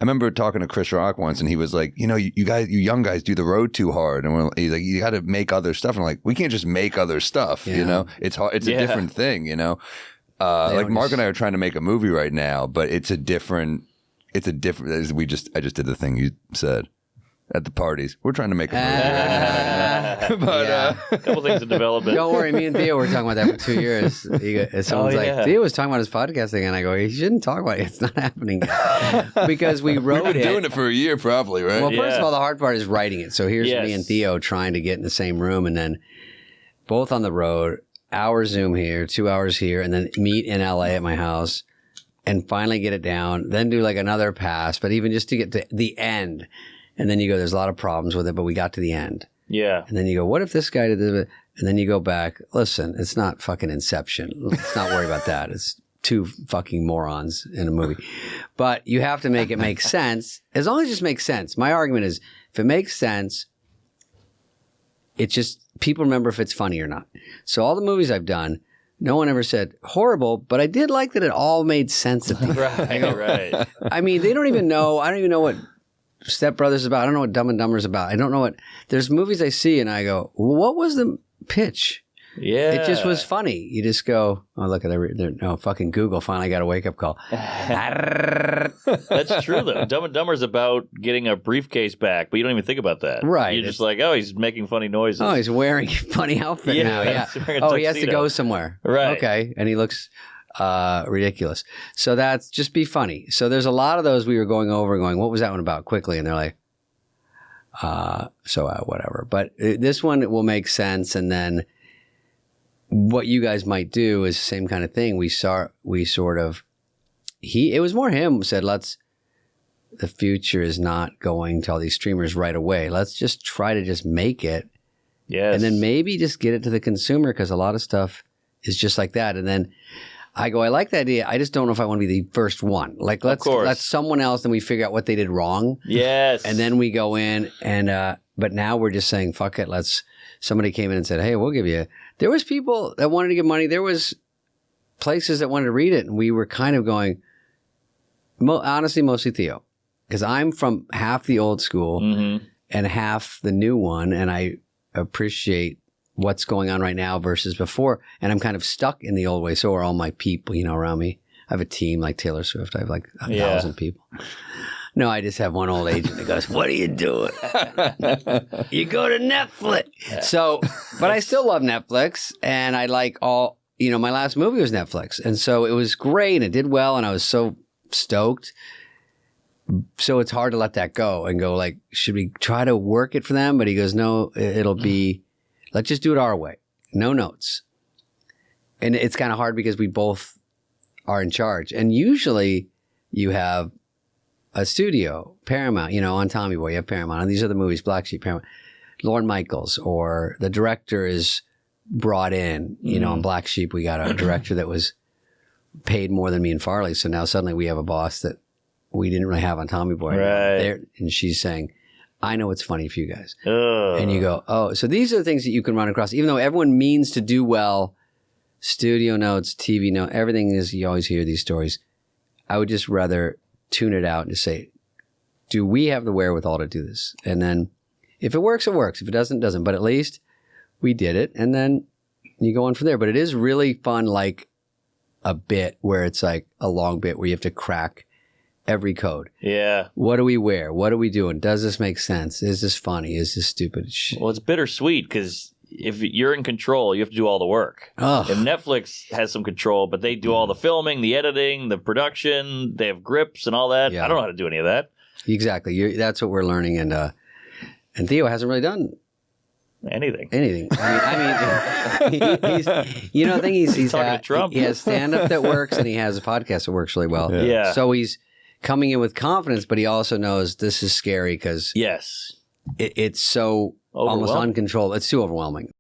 I remember talking to Chris Rock once, and he was like, you know, you young guys do the road too hard. And he's like, you got to make other stuff. And I'm like, we can't just make other stuff, you know? It's hard. It's a different thing, you know? Like Mark and I are trying to make a movie right now, but it's a different, I just did the thing you said. At the parties, we're trying to make a movie. But a couple things in development. Don't worry, me and Theo were talking about that for 2 years. Someone's like, Theo was talking about his podcast thing, and I go, he shouldn't talk about it. It's not happening yet. Because we wrote We've been doing it for a year, probably, right? Well, first of all, the hard part is writing it. So here's me and Theo trying to get in the same room, and then both on the road, hour Zoom here, 2 hours here, and then meet in LA at my house, and finally get it down. Then do like another pass, but even just to get to the end. And then you go, there's a lot of problems with it, but we got to the end. Yeah. And then you go, what if this guy did this? And then you go back, listen, it's not fucking Inception. Let's not worry about that. It's two fucking morons in a movie. But you have to make it make sense. As long as it just makes sense. My argument is, if it makes sense, it's just, people remember if it's funny or not. So all the movies I've done, no one ever said horrible, but I did like that it all made sense at the end. Right. I mean, they don't even know, I don't even know what Step Brothers about. I don't know what Dumb and Dumber is about. I don't know what. There's movies I see and I go, what was the pitch? Yeah, it just was funny. You just go, oh look at no fucking Google finally got a wake up call. That's true though. Dumb and Dumber is about getting a briefcase back, but you don't even think about that. Right. You're just like, oh, he's making funny noises. Oh, he's wearing a funny outfit now. Yeah. Oh, he has to go somewhere. Right. Okay, and he looks ridiculous. So that's just be funny. So there's a lot of those we were going over and going, what was that one about quickly? And they're like, whatever. But this one will make sense. And then what you guys might do is the same kind of thing. It was more him who said, the future is not going to all these streamers right away. Let's just try to just make it. Yes. And then maybe just get it to the consumer, because a lot of stuff is just like that. And then I go, I like the idea. I just don't know if I want to be the first one. Like, let's let someone else, and we figure out what they did wrong. Yes. And then we go in and, but now we're just saying, fuck it. Somebody came in and said, hey, we'll give you. There was people that wanted to give money. There was places that wanted to read it. And we were kind of going, honestly, mostly Theo, because I'm from half the old school and half the new one. And I appreciate what's going on right now versus before. And I'm kind of stuck in the old way. So are all my people, around me. I have a team like Taylor Swift. I have like 1,000 people. No, I just have one old agent that goes, what are you doing? You go to Netflix. So, but I still love Netflix. And I like all, my last movie was Netflix. And so it was great and it did well. And I was so stoked. So it's hard to let that go and go like, should we try to work it for them? But he goes, no, it'll be, let's just do it our way. No notes. And it's kind of hard because we both are in charge. And usually you have a studio, Paramount, on Tommy Boy, you have Paramount. And these are the movies, Black Sheep, Paramount. Lorne Michaels, or the director is brought in, on Black Sheep, we got a director that was paid more than me and Farley. So now suddenly we have a boss that we didn't really have on Tommy Boy. Right. And she's saying, I know what's funny for you guys. And you go, oh, so these are the things that you can run across. Even though everyone means to do well, studio notes, TV notes, everything is, you always hear these stories. I would just rather tune it out and just say, do we have the wherewithal to do this? And then if it works, it works. If it doesn't, it doesn't. But at least we did it. And then you go on from there. But it is really fun, like a bit where it's like a long bit where you have to crack every code. Yeah. What do we wear? What are we doing? Does this make sense? Is this funny? Is this stupid? Well, it's bittersweet because if you're in control, you have to do all the work. Ugh. And Netflix has some control, but they do all the filming, the editing, the production. They have grips and all that. Yeah. I don't know how to do any of that. Exactly. That's what we're learning. And Theo hasn't really done anything. I mean, he's the thing he's talking to Trump. He has stand-up that works, and he has a podcast that works really well. Yeah. So he's coming in with confidence, but he also knows this is scary because yes, it's so almost uncontrollable. It's too overwhelming.